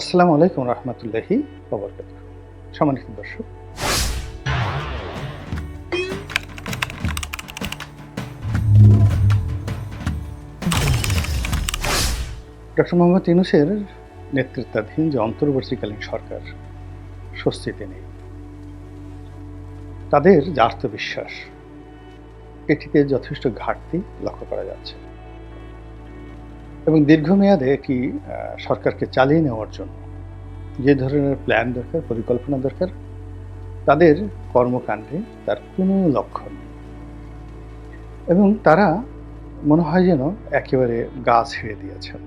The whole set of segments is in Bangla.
আসসালামু আলাইকুম রহমতুল্লাহি ওয়া বারাকাতুহু। সম্মানিত দর্শক, ডক্টর মোহাম্মদ ইউনূসের নেতৃত্বাধীন যে অন্তর্বর্তীকালীন সরকার স্বস্তিতে নেই। তাদের যে আত্মবিশ্বাস, এটিতে যথেষ্ট ঘাটতি লক্ষ্য করা যাচ্ছে এবং দীর্ঘমেয়াদে এটি সরকারকে চালিয়ে নেওয়ার জন্য যে ধরনের প্ল্যান দরকার, পরিকল্পনা দরকার, তাদের কর্মকাণ্ডে তার কোনো লক্ষ্য নেই এবং তারা মনে হয় যেন একেবারে গা ছেড়ে দিয়েছেন।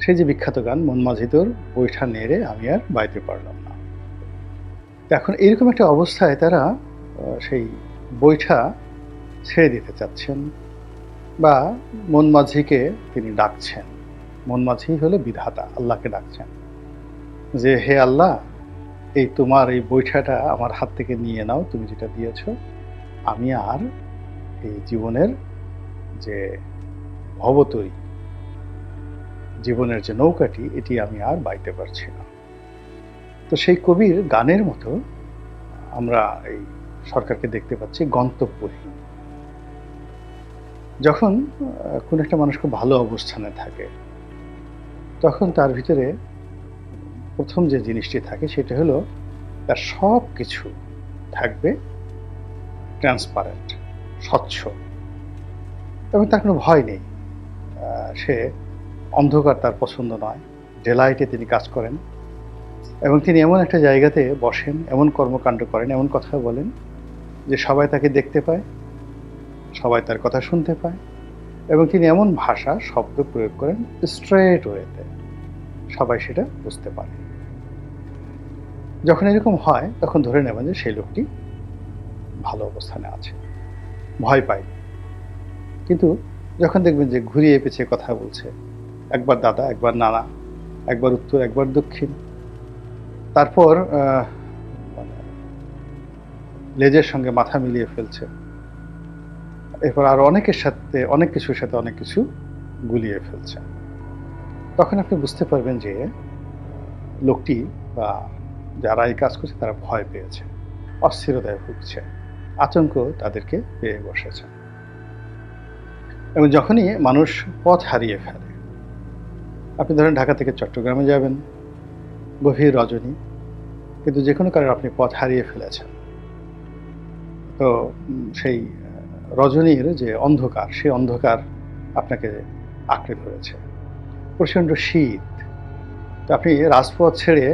সেই যে বিখ্যাত গান, মন মাঝি তোর বৈঠা নেড়ে আমি আর বাইতে পারলাম না। এখন এরকম একটা অবস্থায় তারা সেই বৈঠা ছেড়ে দিতে চাচ্ছেন বা মন মাঝিকে তিনি ডাকছেন। মন মাঝি হলো বিধাতা, আল্লাহকে ডাকছেন যে, হে আল্লাহ, এই তোমার এই বৈঠাটা আমার হাত থেকে নিয়ে নাও, তুমি যেটা দিয়েছ। আমি আর এই জীবনের যে ভবতরী, জীবনের যে নৌকাটি, এটি আমি আর বাইতে পারছি না। তো সেই কবির গানের মতো আমরা এই সরকারকে দেখতে পাচ্ছি গন্তব্যহীন। যখন কোনো একটা মানুষ খুব ভালো অবস্থানে থাকে, তখন তার ভিতরে প্রথম যে জিনিসটি থাকে সেটা হলো তার সব কিছু থাকবে ট্রান্সপারেন্ট, স্বচ্ছ এবং তার কোনো ভয় নেই। সে অন্ধকার তার পছন্দ নয়, ডেলাইটে তিনি কাজ করেন এবং তিনি এমন একটা জায়গাতে বসেন, এমন কর্মকাণ্ড করেন, এমন কথা বলেন যে সবাই তাকে দেখতে পায়, সবাই তার কথা শুনতে পায় এবং তিনি এমন ভাষা, শব্দ প্রয়োগ করেন স্ট্রেট ওয়েতে, সবাই সেটা বুঝতে পারে। যখন এরকম হয় তখন ধরে নেবেন যে সেই লোকটি ভালো অবস্থানে আছে, ভয় পায়। কিন্তু যখন দেখবেন যে ঘুরিয়ে পেঁচিয়ে কথা বলছে, একবার দাদা, একবার নানা, একবার উত্তর, একবার দক্ষিণ, তারপর মানে লেজের সঙ্গে মাথা মিলিয়ে ফেলছে, এরপর আর অনেকের সাথে, অনেক কিছুর সাথে অনেক কিছু গুলিয়ে ফেলছে, তখন আপনি বুঝতে পারবেন যে লোকটি বা যারা এই কাজ করছে তারা ভয় পেয়েছে, অস্থিরতায় ভুগছে, আতঙ্ক তাদেরকে পেয়ে বসেছে। এবং যখনই মানুষ পথ হারিয়ে ফেলে, আপনি ধরেন ঢাকা থেকে চট্টগ্রামে যাবেন, গভীর রজনী, কিন্তু যে কোনো কারণে আপনি পথ হারিয়ে ফেলেছেন, তো সেই রজনীর যে অন্ধকার, সেই অন্ধকার আপনাকে আঁকড়ে ধরেছে, প্রচণ্ড শীত, তো আপনি রাজপথ ছেড়ে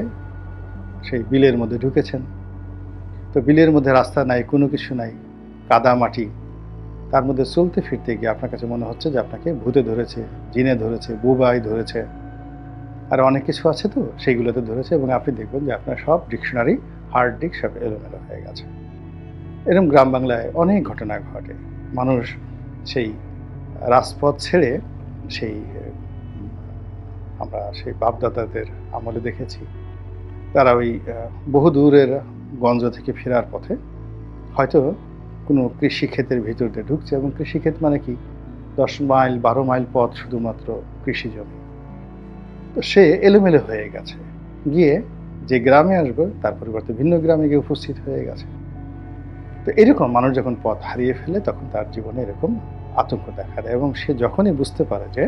সেই বিলের মধ্যে ঢুকেছেন। তো বিলের মধ্যে রাস্তা নাই, কোনো কিছু নাই, কাদা মাটি, তার মধ্যে চলতে ফিরতে গিয়ে আপনার কাছে মনে হচ্ছে যে আপনাকে ভূতে ধরেছে, জিনে ধরেছে, বুবাই ধরেছে, আর অনেক কিছু আছে, তো সেইগুলোতে ধরেছে এবং আপনি দেখবেন যে আপনার সব ডিকশনারি, হার্ড ডিস্ক সব এলোমেলো হয়ে গেছে। এরকম গ্রাম বাংলায় অনেক ঘটনা ঘটে। মানুষ সেই রাজপথ ছেড়ে সেই আমরা সেই বাপদাদাদের আমলে দেখেছি, তারা ওই বহু দূরের গঞ্জ থেকে ফেরার পথে হয়তো কোনো কৃষিক্ষেতের ভিতর দিয়ে ঢুকছে এবং কৃষিক্ষেত মানে কি 10 মাইল 12 মাইল পথ শুধুমাত্র কৃষি জমি। তো সে এলোমেলো হয়ে গেছে, গিয়ে যে গ্রামে আসবে তার পরিবর্তে ভিন্ন গ্রামে গিয়ে উপস্থিত হয়ে গেছে। তো এরকম মানুষ যখন পথ হারিয়ে ফেলে তখন তার জীবনে এরকম আতঙ্ক দেখা দেয় এবং সে যখনই বুঝতে পারে যে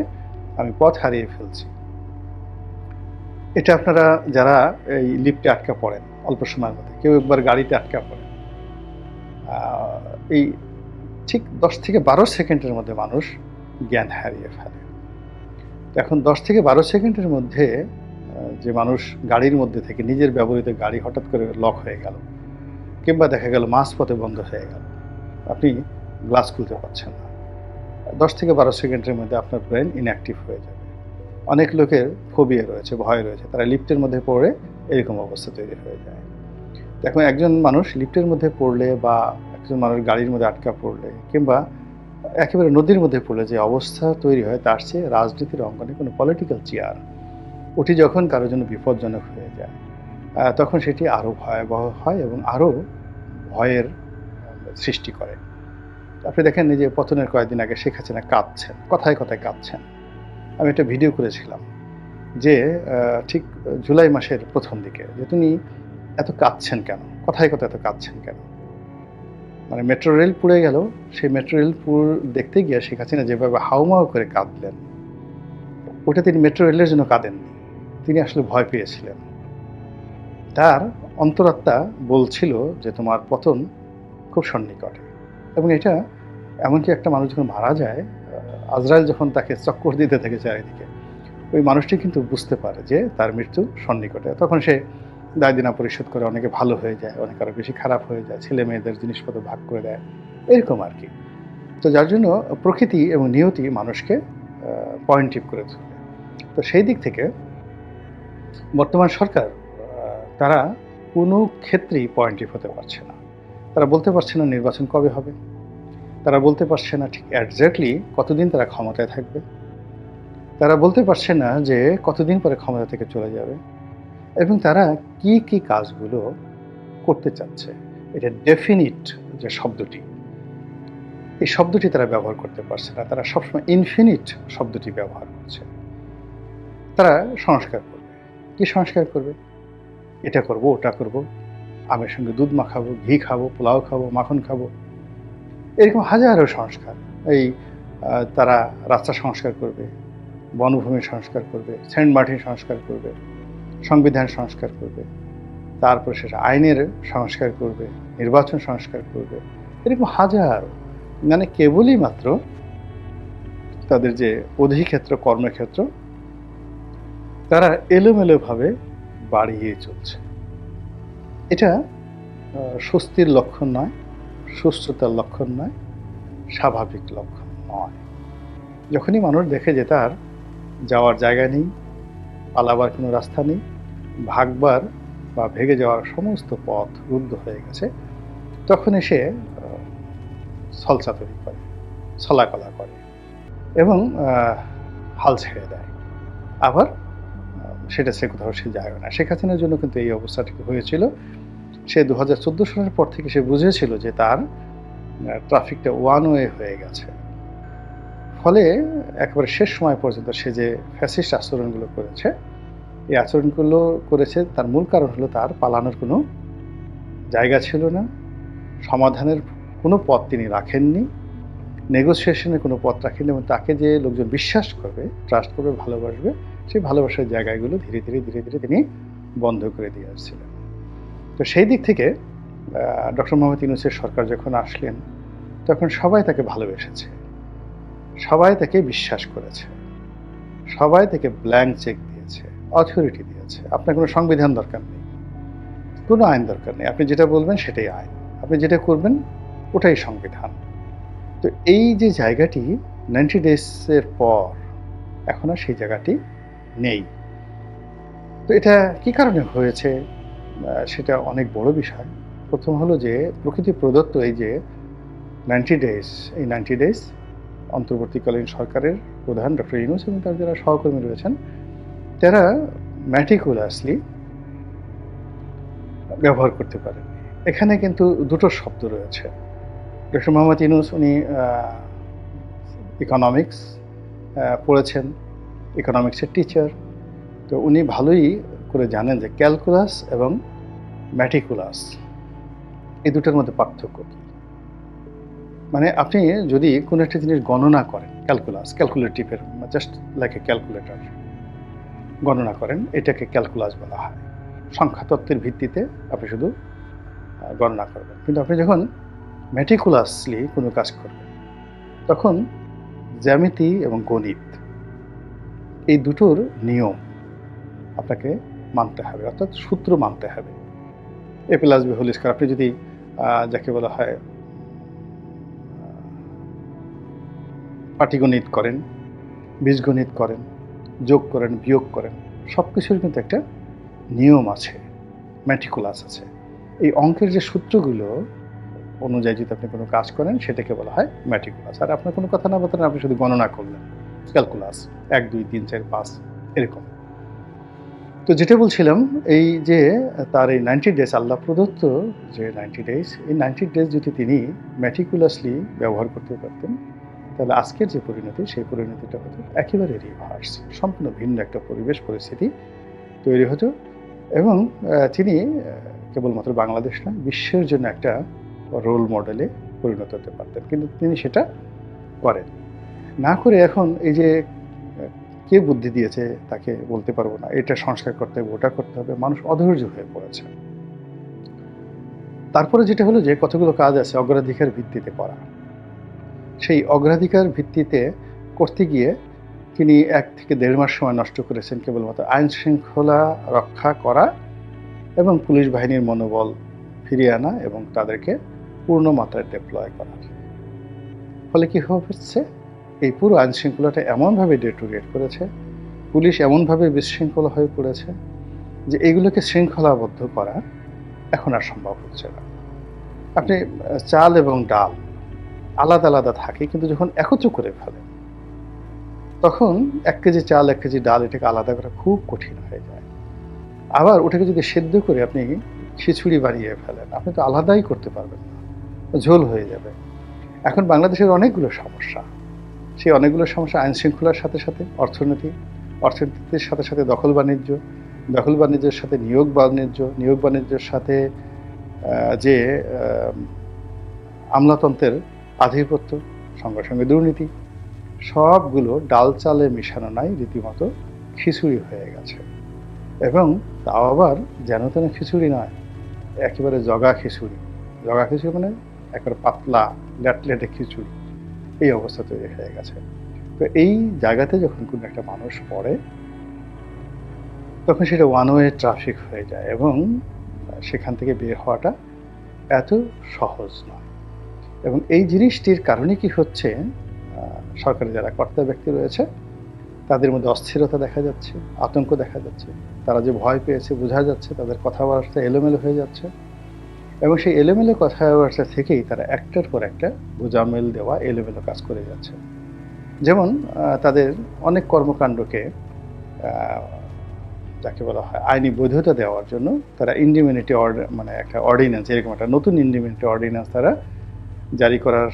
আমি পথ হারিয়ে ফেলছি, এটা আপনারা যারা এই লিফটে আটকা পড়েন অল্প সময়ের মধ্যে, কেউ একবার গাড়িতে আটকা পড়েন, এই ঠিক 10 থেকে 12 সেকেন্ডের মধ্যে মানুষ জ্ঞান হারিয়ে ফেলে। এখন 10 থেকে 12 সেকেন্ডের মধ্যে যে মানুষ গাড়ির মধ্যে থেকে, নিজের ব্যবহৃত গাড়ি হঠাৎ করে লক হয়ে গেল কিংবা দেখা গেল মাঝপথে বন্ধ হয়ে গেল, আপনি গ্লাস খুলতে পারছেন না, 10 থেকে 12 সেকেন্ডের মধ্যে আপনার ব্রেন ইনঅ্যাক্টিভ হয়ে যাবে। অনেক লোকের ফোবিয়া রয়েছে, ভয় রয়েছে, তারা লিফটের মধ্যে পড়ে এরকম অবস্থা তৈরি হয়ে যায়। এখন একজন মানুষ লিফটের মধ্যে পড়লে বা একজন মানুষ গাড়ির মধ্যে আটকা পড়লে কিংবা একেবারে নদীর মধ্যে পড়লে যে অবস্থা তৈরি হয়, তার চেয়ে রাজনীতির অঙ্গনে কোনো পলিটিক্যাল চেয়ার ওটি যখন কারোর জন্য বিপজ্জনক হয়ে যায়, তখন সেটি আরও ভয়াবহ হয় এবং আরও ভয়ের সৃষ্টি করে। আপনি দেখেন, এই যে পতনের কয়েকদিন আগে শেখ হাসিনা কাঁদছেন, কথায় কথায় কাঁদছেন। আমি একটা ভিডিও করেছিলাম যে ঠিক জুলাই মাসের প্রথম দিকে যে, "তুমি এত কাঁদছেন কেন? কথায়, কথায় এত কাঁদছেন কেন?" মানে মেট্রো রেল পুড়ে গেল, সেই মেট্রো রেল দেখতে গিয়ে শেখ হাসিনা যেভাবে হাউমাউ করে কাঁদলেন, ওটা তিনি মেট্রো রেলের জন্য কাঁদেননি। তিনি আসলে ভয় পেয়েছিলেন। তার অন্তরাত্মা বলছিল যে, "তোমার পতন খুব সন্নিকটে।" এবং এটা এমনকি একটা মানুষ যখন মারা যায়, আজরাইল যখন তাকে চক্কর দিতে থাকে চারিদিকে, ওই মানুষটি কিন্তু বুঝতে পারে যে তার মৃত্যু সন্নিকটে। তখন সে দায়-দেনা পরিশোধ করে, অনেকে ভালো হয়ে যায়, অনেকে আরো বেশি খারাপ হয়ে যায়, ছেলে-মেয়েদের জিনিসপত্র ভাগ করে দেয়, এরকম আরকি। তো যার জন্য প্রকৃতি এবং নিয়তি মানুষকে পয়েন্টিভ করে তোলে। তো সেই দিক থেকে বর্তমান সরকার তারা কোনো ক্ষেত্রেই পয়েন্টিভ হতে পারছে না। তারা বলতে পারছে না নির্বাচন কবে হবে। তারা বলতে পারছে না ঠিক এক্সাক্টলি কতদিন তারা ক্ষমতায় থাকবে। তারা বলতে পারছে না যে কতদিন পরে ক্ষমতা থেকে চলে যাবে এবং তারা কি, কি কাজগুলো করতে চাচ্ছে। এটা ডেফিনিট যে শব্দটি, এই শব্দটি তারা ব্যবহার করতে পারছে না। তারা সবসময় ইনফিনিট শব্দটি ব্যবহার করছে। তারা সংস্কার করবে। কি সংস্কার করবে? এটা করব, ওটা করব। আমের সঙ্গে দুধ মাখাবো, ঘি খাবো, পোলাও খাবো, মাখন খাবো। এরকম হাজারো সংস্কার। এই তারা রাস্তা সংস্কার করবে, বনভূমি সংস্কার করবে, সেন্ট মার্টিন সংস্কার করবে, সংবিধান সংস্কার করবে, তারপর সেটা আইনের সংস্কার করবে, নির্বাচন সংস্কার করবে। এরকম হাজারো, মানে কেবলই মাত্র তাদের যে অধিক্ষেত্র, কর্মক্ষেত্র তারা এলোমেলোভাবে বাড়িয়ে চলছে। এটা স্বস্তির লক্ষণ নয়, সুস্থতার লক্ষণ নয়, স্বাভাবিক লক্ষণ নয়। যখনই মানুষ দেখে যে তার যাওয়ার জায়গা নেই, পালাবার কোনো রাস্তা নেই, ভাগবার বা ভেগে যাওয়ার সমস্ত পথ রুদ্ধ হয়ে গেছে, তখন সে ছলচাতুরি করে, ছলাকলা করে এবং হাল ছেড়ে দেয়। আবার সেটা সে কোথাও সে যায় না। শেখ হাসিনার জন্য কিন্তু এই অবস্থাটি হয়েছিল। সে ২০১৪ সালের পর থেকে সে বুঝেছিল যে তার ট্রাফিকটা ওয়ান ওয়ে হয়ে গেছে। ফলে একেবারে শেষ সময় পর্যন্ত সে যে ফ্যাসিস্ট আচরণগুলো করেছে, এই আচরণগুলো করেছে তার মূল কারণ হলো তার পালানোর কোনো জায়গা ছিল না, সমাধানের কোনো পথ তিনি রাখেননি, নেগোসিয়েশনের কোনো পথ রাখেননি এবং তাকে যে লোকজন বিশ্বাস করবে, ট্রাস্ট করবে, ভালোবাসবে, সেই ভালোবাসার জায়গাগুলো ধীরে, ধীরে, ধীরে, ধীরে তিনি বন্ধ করে দিয়ে আসছিলেন। তো সেই দিক থেকে ডক্টর মোহাম্মদ ইউনূসের সরকার যখন আসলেন, তখন সবাই তাকে ভালোবেসেছে, সবাই তাকে বিশ্বাস করেছে, সবাই তাকে ব্ল্যাঙ্ক চেক দিয়েছে, অথরিটি দিয়েছে। আপনার কোনো সংবিধান দরকার নেই, কোনো আইন দরকার নেই। আপনি যেটা বলবেন সেটাই আইন, আপনি যেটা করবেন ওটাই সংবিধান। তো এই যে জায়গাটি 90 ডেজের পর এখন আর সেই জায়গাটি নেই। তো এটা কি কারণে হয়েছে সেটা অনেক বড় বিষয়। প্রথম হলো যে প্রকৃতি প্রদত্ত এই যে 90 ডেজ, এই 90 ডেজ অন্তর্বর্তীকালীন সরকারের প্রধান ডক্টর ইউনূস এবং তার যারা সহকর্মী রয়েছেন তারা ম্যাটিকুলাসলি ব্যবহার করতে পারেন। এখানে কিন্তু দুটো শব্দ রয়েছে। ডক্টর মোহাম্মদ ইউনূস উনি ইকোনমিক্স পড়েছেন, ইকোনমিক্সের টিচার। তো উনি ভালোই করে জানেন যে ক্যালকুলাস এবং ম্যাটিকুলাস এই দুটোর মধ্যে পার্থক্য কী। মানে আপনি যদি কোনো একটা জিনিস গণনা করেন, ক্যালকুলেটিভের জাস্ট লাইক এ ক্যালকুলেটর গণনা করেন, এটাকে ক্যালকুলাস বলা হয়। সংখ্যা তত্ত্বের ভিত্তিতে আপনি শুধু গণনা করবেন। কিন্তু আপনি যখন ম্যাটিকুলাসলি কোনো কাজ করবেন, তখন জ্যামিতি এবং গণিত এই দুটোর নিয়ম আপনাকে মানতে হবে, অর্থাৎ সূত্র মানতে হবে। এ প্লাস বি হোল স্কয়ার, আপনি যদি যাকে বলা হয় পাটিগণিত করেন, বীজগণিত করেন, যোগ করেন, বিয়োগ করেন, সব কিছুর কিন্তু একটা নিয়ম আছে, ম্যাটিকুলাস আছে। এই অঙ্কের যে সূত্রগুলো অনুযায়ী যদি আপনি কোনো কাজ করেন সেটাকে বলা হয় ম্যাটিকুলাস। আর আপনার কোনো কথা না বলতেন, আপনি শুধু গণনা করলেন, ক্যালকুলাস ১, ২, ৩, ৪, ৫ এরকম। তো যেটা বলছিলাম, এই যে তার এই 90 ডেজ আল্লাহ প্রদত্ত যে 90 ডেজ, এই 90 ডেজ যদি তিনি ম্যাটিকুলাসলি ব্যবহার করতে পারতেন, তাহলে আজকের যে পরিণতি, সেই পরিণতিটা হতো একেবারে রিভার্স, সম্পূর্ণ ভিন্ন একটা পরিবেশ পরিস্থিতি তৈরি হতো। এবং তিনি কেবলমাত্র বাংলাদেশ না, বিশ্বের জন্য একটা রোল মডেলে পরিণত হতে পারতেন, কিন্তু তিনি সেটা করেন না করে এখন এই যে কে বুদ্ধি দিয়েছে তাকে বলতে পারবো না, এটা সংস্কার করতে হবে, ওটা করতে হবে, মানুষ অধৈর্য হয়ে পড়েছে। তারপরে যেটা হলো যে কতগুলো কাজ আছে অগ্রাধিকার ভিত্তিতে করা, সেই অগ্রাধিকার ভিত্তিতে করতে গিয়ে তিনি ১ থেকে ১.৫ মাস সময় নষ্ট করেছেন কেবলমাত্র আইন শৃঙ্খলা রক্ষা করা এবং পুলিশ বাহিনীর মনোবল ফিরিয়ে আনা এবং তাদেরকে পূর্ণ মাত্রায় ডেপ্লয় করা। ফলে কি হচ্ছে, এই পুরো আইন শৃঙ্খলাটা এমনভাবে ডেটোরিয়েট করেছে, পুলিশ এমনভাবে বিশৃঙ্খলা হয়ে পড়েছে যে এগুলোকে শৃঙ্খলাবদ্ধ করা এখন আর সম্ভব হচ্ছে না। আপনি চাল এবং ডাল আলাদা আলাদা থাকে, কিন্তু যখন একত্র করে ফেলেন তখন ১ কেজি চাল ১ কেজি ডাল এটাকে আলাদা করা খুব কঠিন হয়ে যায়। আবার ওটাকে যদি সেদ্ধ করে আপনি খিচুড়ি বানিয়ে ফেলেন, আপনি তো আলাদাই করতে পারবেন না, ঝোল হয়ে যাবে। এখন বাংলাদেশের অনেকগুলো সমস্যা, সেই অনেকগুলো সমস্যা আইন শৃঙ্খলার সাথে সাথে অর্থনীতির সাথে সাথে দখল বাণিজ্যের সাথে নিয়োগ বাণিজ্যের সাথে যে আমলাতন্ত্রের আধিপত্য, সঙ্গে সঙ্গে দুর্নীতি, সবগুলো ডাল চালে মিশানো নাই, রীতিমতো খিচুড়ি হয়ে গেছে। এবং তাও আবার যেন তেন খিচুড়ি নয়, একেবারে জগা খিচুড়ি মানে একেবারে পাতলা ল্যাটলেটে খিচুড়ি, এই অবস্থা তৈরি হয়ে গেছে। তো এই জায়গাতে যখন কোনো একটা মানুষ পড়ে তখন সেটা ওয়ান ওয়ে ট্রাফিক হয়ে যায় এবং সেখান থেকে বের হওয়াটা এত সহজ নয়। এবং এই জিনিসটির কারণে কি হচ্ছে, সরকারি যারা কর্তা ব্যক্তি রয়েছে তাদের মধ্যে অস্থিরতা দেখা যাচ্ছে, আতঙ্ক দেখা যাচ্ছে, তারা যে ভয় পেয়েছে বোঝা যাচ্ছে, তাদের কথাবার্তা এলোমেলো হয়ে যাচ্ছে এবং সেই এলোমেলো কথাবার্তা থেকেই তারা একটার পর একটা গোজামিল দেওয়া এলোমেলো কাজ করে যাচ্ছে। যেমন তাদের অনেক কর্মকাণ্ডকে যাকে বলা হয় আইনি বৈধতা দেওয়ার জন্য তারা ইন্ডিমিনিটি মানে একটা অর্ডিন্যান্স, এরকম একটা নতুন ইন্ডিমিনিটি অর্ডিন্যান্স তারা জারি করার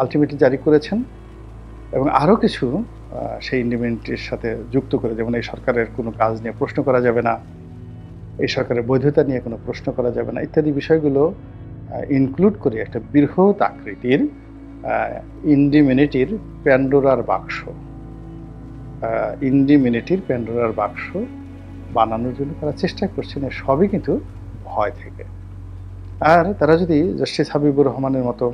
আলটিমেটলি জারি করেছেন এবং আরও কিছু সেই ইন্ডিমিনিটির সাথে যুক্ত করে, যেমন এই সরকারের কোনো কাজ নিয়ে প্রশ্ন করা যাবে না, এই সরকারের বৈধতা নিয়ে কোনো প্রশ্ন করা যাবে না, ইত্যাদি বিষয়গুলো ইনক্লুড করে একটা বৃহৎ আকৃতির ইন্ডিমিনিটির প্যান্ডোরার বাক্স বানানোর জন্য তারা চেষ্টা করছেন। সবই কিন্তু ভয় থেকে। আর তারা যদি জাস্টিস হাবিবুর রহমানের মতো,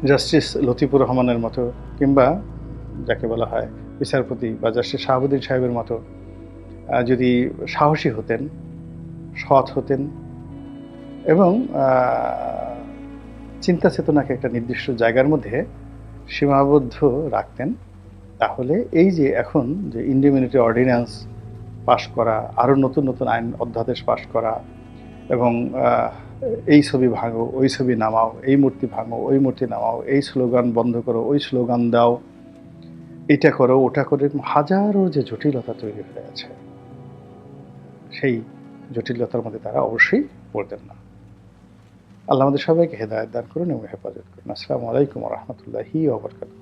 জাস্টিস লতিফুর রহমানের মতো, কিংবা যাকে বলা হয় বিচারপতি বা জাস্টিস শাহাবুদ্দিন সাহেবের মতো যদি সাহসী হতেন, সৎ হতেন এবং চিন্তা চেতনাকে একটা নির্দিষ্ট জায়গার মধ্যে সীমাবদ্ধ রাখতেন, তাহলে এই যে এখন যে ইন্ডিমিনিটি অর্ডিন্যান্স পাশ করা, আরও নতুন নতুন আইন অধ্যাদেশ পাশ করা এবং এই ছবি ভাঙো, ওই ছবি নামাও, এই মূর্তি ভাঙো, ওই মূর্তি নামাও, এই স্লোগান বন্ধ করো, ওই স্লোগান দাও, এটা করো, ওটা করে, হাজারো যে জটিলতা তৈরি হয়ে আছে, সেই জটিলতার মধ্যে তারা অবশ্যই পড়তেন না। আল্লাহ আমাদের সবাইকে হেদায়েত দান করুন এবং হেফাজত করুন। আসসালামু আলাইকুম ওয়া রাহমাতুল্লাহি ওয়া বারাকাতুহু।